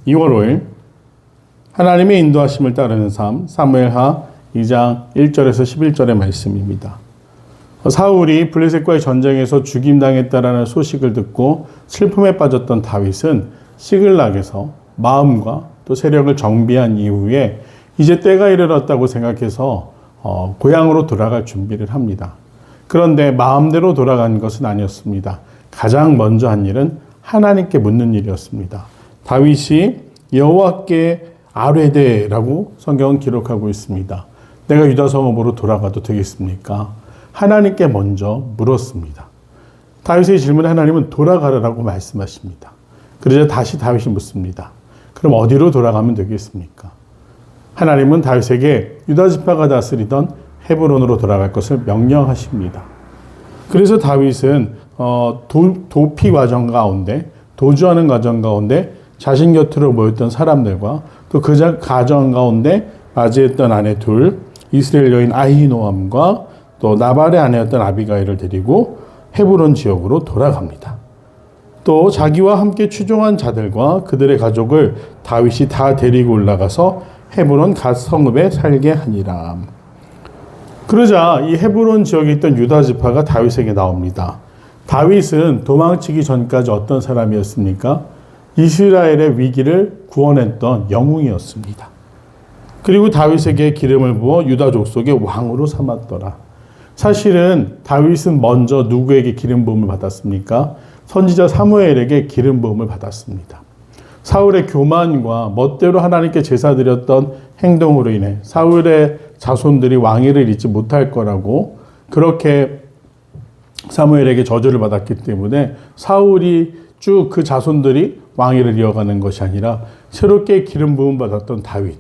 (2월 5일) 하나님의 인도하심을 따르는 삶, 사무엘하 2장 1절에서 11절의 말씀입니다. 사울이 블레셋과의 전쟁에서 죽임당했다라는 소식을 듣고 슬픔에 빠졌던 다윗은 시글락에서 마음과 또 세력을 정비한 이후에 이제 때가 이르렀다고 생각해서 고향으로 돌아갈 준비를 합니다. 그런데 마음대로 돌아간 것은 아니었습니다. 가장 먼저 한 일은 하나님께 묻는 일이었습니다. 다윗이 여호와께 아뢰되라고 성경은 기록하고 있습니다. 내가 유다 성읍으로 돌아가도 되겠습니까? 하나님께 먼저 물었습니다. 다윗의 질문에 하나님은 돌아가라라고 말씀하십니다. 그러자 다시 다윗이 묻습니다. 그럼 어디로 돌아가면 되겠습니까? 하나님은 다윗에게 유다 지파가 다스리던 헤브론으로 돌아갈 것을 명령하십니다. 그래서 다윗은 도피 과정 가운데, 도주하는 과정 가운데 자신 곁으로 모였던 사람들과 또 그 가정 가운데 맞이했던 아내 둘, 이스라엘 여인 아히노암과 또 나발의 아내였던 아비가일을 데리고 헤브론 지역으로 돌아갑니다. 또 자기와 함께 추종한 자들과 그들의 가족을 다윗이 다 데리고 올라가서 헤브론 갓 성읍에 살게 하니라. 그러자 이 헤브론 지역에 있던 유다 지파가 다윗에게 나옵니다. 다윗은 도망치기 전까지 어떤 사람이었습니까? 이스라엘의 위기를 구원했던 영웅이었습니다. 그리고 다윗에게 기름을 부어 유다 족속의 왕으로 삼았더라. 사실은 다윗은 먼저 누구에게 기름 부음을 받았습니까? 선지자 사무엘에게 기름 부음을 받았습니다. 사울의 교만과 멋대로 하나님께 제사 드렸던 행동으로 인해 사울의 자손들이 왕위를 잇지 못할 거라고 그렇게 사무엘에게 저주를 받았기 때문에 사울이 쭉 그 자손들이 왕위를 이어가는 것이 아니라 새롭게 기름 부음 받았던 다윗,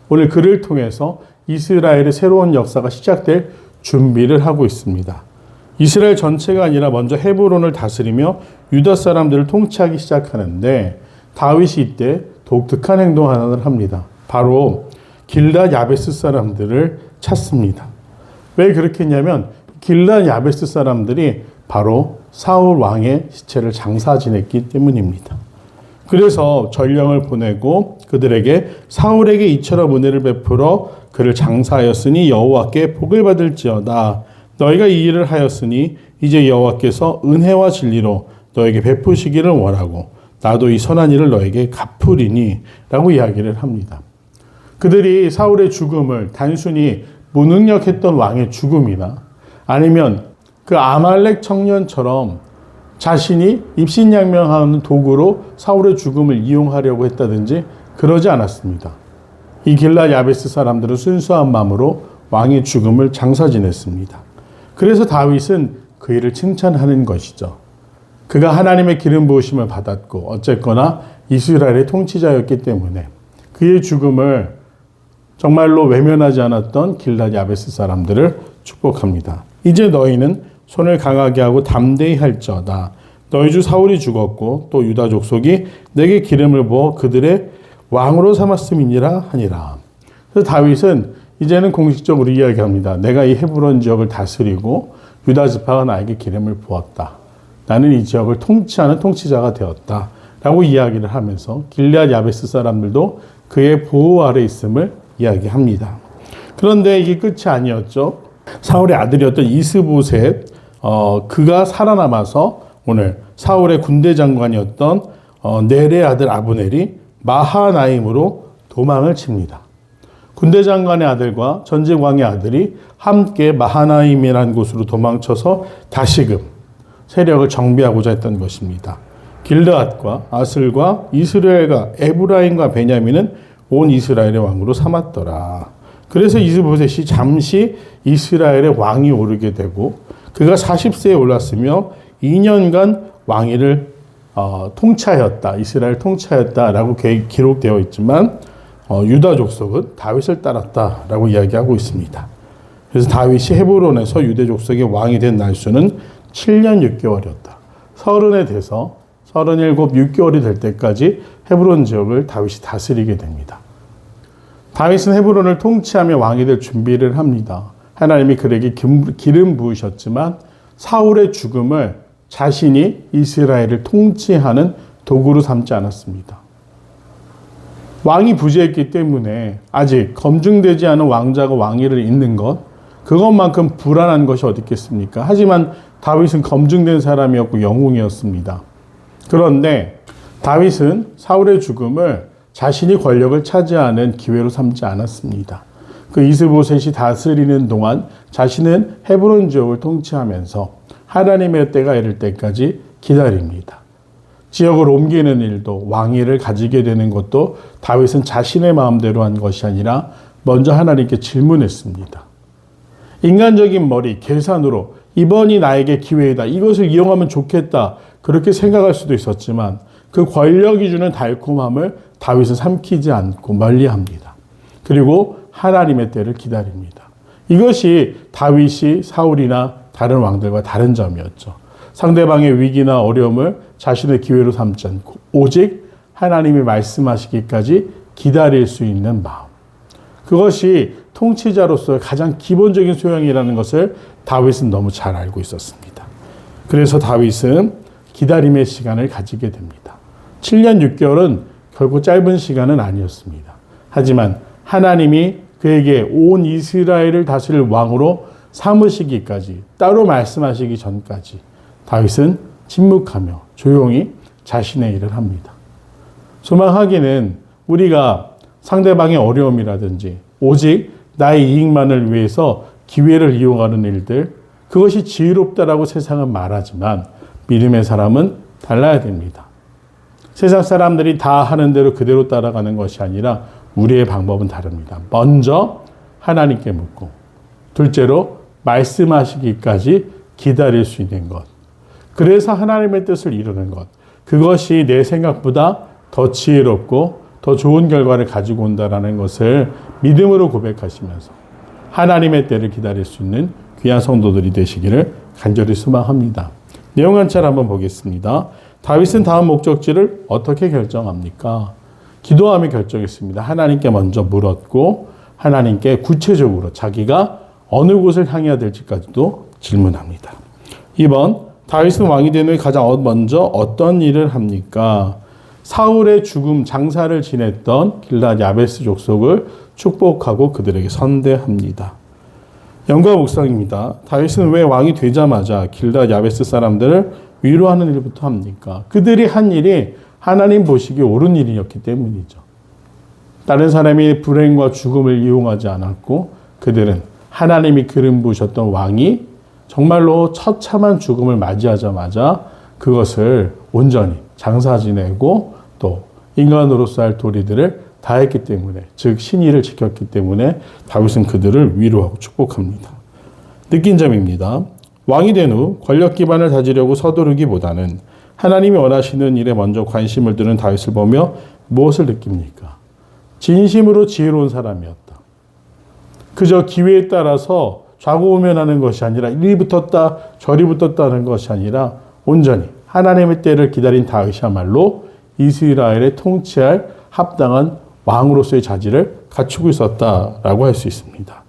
오늘 그를 통해서 이스라엘의 새로운 역사가 시작될 준비를 하고 있습니다. 이스라엘 전체가 아니라 먼저 헤브론을 다스리며 유다 사람들을 통치하기 시작하는데 다윗이 이때 독특한 행동 하나를 합니다. 바로 길앗 야베스 사람들을 찾습니다. 왜 그렇게 했냐면 길앗 야베스 사람들이 바로 사울 왕의 시체를 장사 지냈기 때문입니다. 그래서 전령을 보내고 그들에게 사울에게 이처럼 은혜를 베풀어 그를 장사하였으니 여호와께 복을 받을지어다. 너희가 이 일을 하였으니 이제 여호와께서 은혜와 진리로 너에게 베푸시기를 원하고 나도 이 선한 일을 너에게 갚으리니 라고 이야기를 합니다. 그들이 사울의 죽음을 단순히 무능력했던 왕의 죽음이나 아니면 그 아말렉 청년처럼 자신이 입신양명하는 도구로 사울의 죽음을 이용하려고 했다든지 그러지 않았습니다. 이 길앗 야베스 사람들은 순수한 마음으로 왕의 죽음을 장사 지냈습니다. 그래서 다윗은 그 일을 칭찬하는 것이죠. 그가 하나님의 기름 부으심을 받았고 어쨌거나 이스라엘의 통치자였기 때문에 그의 죽음을 정말로 외면하지 않았던 길앗 야베스 사람들을 축복합니다. 이제 너희는 손을 강하게 하고 담대히 할지어다. 너희 주 사울이 죽었고 또 유다 족속이 내게 기름을 부어 그들의 왕으로 삼았음이니라 하니라. 그래서 다윗은 이제는 공식적으로 이야기합니다. 내가 이 헤브론 지역을 다스리고 유다 지파가 나에게 기름을 부었다. 나는 이 지역을 통치하는 통치자가 되었다. 라고 이야기를 하면서 길앗 야베스 사람들도 그의 보호 아래 있음을 이야기합니다. 그런데 이게 끝이 아니었죠. 사울의 아들이었던 이스보셋, 그가 살아남아서 오늘 사울의 군대 장관이었던 넬의 아들 아브넬이 마하나임으로 도망을 칩니다. 군대 장관의 아들과 전쟁왕의 아들이 함께 마하나임이라는 곳으로 도망쳐서 다시금 세력을 정비하고자 했던 것입니다. 길르앗과 아슬과 이스라엘과 에브라임과 베냐민은 온 이스라엘의 왕으로 삼았더라. 그래서 이스보셋이 잠시 이스라엘의 왕이 오르게 되고 그가 40세에 올랐으며 2년간 왕위를 통치하였다. 이스라엘 통치하였다라고 기록되어 있지만 유다 족속은 다윗을 따랐다라고 이야기하고 있습니다. 그래서 다윗이 헤브론에서 유대 족속의 왕이 된 날수는 7년 6개월이었다. 30에 돼서 37, 6개월이 될 때까지 헤브론 지역을 다윗이 다스리게 됩니다. 다윗은 헤브론을 통치하며 왕이 될 준비를 합니다. 하나님이 그에게 기름 부으셨지만 사울의 죽음을 자신이 이스라엘을 통치하는 도구로 삼지 않았습니다. 왕이 부재했기 때문에 아직 검증되지 않은 왕자가 왕위를 잇는 것, 그것만큼 불안한 것이 어디 있겠습니까? 하지만 다윗은 검증된 사람이었고 영웅이었습니다. 그런데 다윗은 사울의 죽음을 자신이 권력을 차지하는 기회로 삼지 않았습니다. 그 이스보셋이 다스리는 동안 자신은 헤브론 지역을 통치하면서 하나님의 때가 이를 때까지 기다립니다. 지역을 옮기는 일도 왕위를 가지게 되는 것도 다윗은 자신의 마음대로 한 것이 아니라 먼저 하나님께 질문했습니다. 인간적인 머리, 계산으로 이번이 나에게 기회이다. 이것을 이용하면 좋겠다. 그렇게 생각할 수도 있었지만 그 권력이 주는 달콤함을 다윗은 삼키지 않고 멀리합니다. 그리고 하나님의 때를 기다립니다. 이것이 다윗이 사울이나 다른 왕들과 다른 점이었죠. 상대방의 위기나 어려움을 자신의 기회로 삼지 않고 오직 하나님이 말씀하시기까지 기다릴 수 있는 마음. 그것이 통치자로서의 가장 기본적인 소양이라는 것을 다윗은 너무 잘 알고 있었습니다. 그래서 다윗은 기다림의 시간을 가지게 됩니다. 7년 6개월은 결코 짧은 시간은 아니었습니다. 하지만 하나님이 그에게 온 이스라엘을 다스릴 왕으로 삼으시기까지, 따로 말씀하시기 전까지 다윗은 침묵하며 조용히 자신의 일을 합니다. 소망하기는 우리가 상대방의 어려움이라든지 오직 나의 이익만을 위해서 기회를 이용하는 일들, 그것이 지혜롭다라고 세상은 말하지만 믿음의 사람은 달라야 됩니다. 세상 사람들이 다 하는 대로 그대로 따라가는 것이 아니라 우리의 방법은 다릅니다. 먼저 하나님께 묻고, 둘째로 말씀하시기까지 기다릴 수 있는 것. 그래서 하나님의 뜻을 이루는 것. 그것이 내 생각보다 더 지혜롭고 더 좋은 결과를 가지고 온다는 것을 믿음으로 고백하시면서 하나님의 때를 기다릴 수 있는 귀한 성도들이 되시기를 간절히 소망합니다. 내용 한 차례 한번 보겠습니다. 다윗은 다음 목적지를 어떻게 결정합니까? 기도하며 결정했습니다. 하나님께 먼저 물었고 하나님께 구체적으로 자기가 어느 곳을 향해야 될지까지도 질문합니다. 2번, 다윗은 왕이 된 후에 가장 먼저 어떤 일을 합니까? 사울의 죽음 장사를 지냈던 길르앗 야베스 족속을 축복하고 그들에게 선대합니다. 영과 묵상입니다. 다윗은 왜 왕이 되자마자 길르앗 야베스 사람들을 위로하는 일부터 합니까? 그들이 한 일이 하나님 보시기에 옳은 일이었기 때문이죠. 다른 사람이 불행과 죽음을 이용하지 않았고 그들은 하나님이 기름 부으셨던 왕이 정말로 처참한 죽음을 맞이하자마자 그것을 온전히 장사 지내고 또 인간으로서 할 도리들을 다했기 때문에, 즉 신의를 지켰기 때문에 다윗은 그들을 위로하고 축복합니다. 느낀 점입니다. 왕이 된 후 권력 기반을 다지려고 서두르기보다는 하나님이 원하시는 일에 먼저 관심을 두는 다윗을 보며 무엇을 느낍니까? 진심으로 지혜로운 사람이었다. 그저 기회에 따라서 좌고우면하는 것이 아니라 이리 붙었다 저리 붙었다는 것이 아니라 온전히 하나님의 때를 기다린 다윗이야말로 이스라엘에 통치할 합당한 왕으로서의 자질을 갖추고 있었다라고 할 수 있습니다.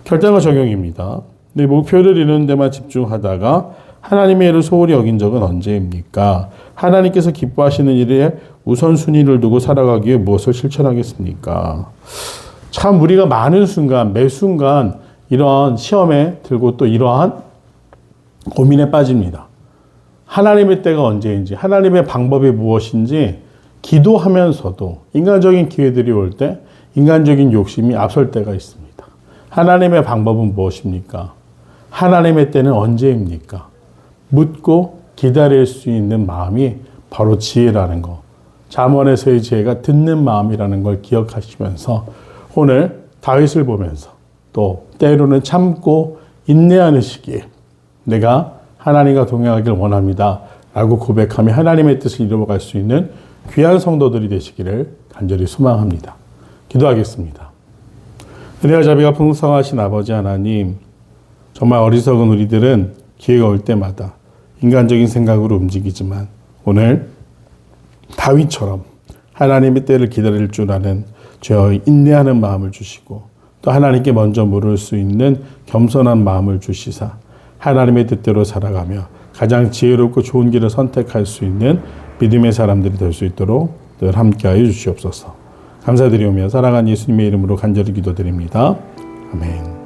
결단과 적용입니다. 내 목표를 이루는 데만 집중하다가 하나님의 일을 소홀히 여긴 적은 언제입니까? 하나님께서 기뻐하시는 일에 우선순위를 두고 살아가기 위해 무엇을 실천하겠습니까? 참 우리가 많은 순간, 매 순간 이러한 시험에 들고 또 이러한 고민에 빠집니다. 하나님의 때가 언제인지, 하나님의 방법이 무엇인지 기도하면서도 인간적인 기회들이 올 때 인간적인 욕심이 앞설 때가 있습니다. 하나님의 방법은 무엇입니까? 하나님의 때는 언제입니까? 묻고 기다릴 수 있는 마음이 바로 지혜라는 거. 잠언에서의 지혜가 듣는 마음이라는 걸 기억하시면서 오늘 다윗을 보면서 또 때로는 참고 인내하는 시기에 내가 하나님과 동행하길 원합니다 라고 고백하며 하나님의 뜻을 이루어갈 수 있는 귀한 성도들이 되시기를 간절히 소망합니다. 기도하겠습니다. 은혜와 자비가 풍성하신 아버지 하나님, 정말 어리석은 우리들은 기회가 올 때마다 인간적인 생각으로 움직이지만 오늘 다윗처럼 하나님의 때를 기다릴 줄 아는 죄의 인내하는 마음을 주시고 또 하나님께 먼저 물을 수 있는 겸손한 마음을 주시사 하나님의 뜻대로 살아가며 가장 지혜롭고 좋은 길을 선택할 수 있는 믿음의 사람들이 될 수 있도록 늘 함께하여 주시옵소서. 감사드리오며 사랑하는 예수님의 이름으로 간절히 기도드립니다. 아멘.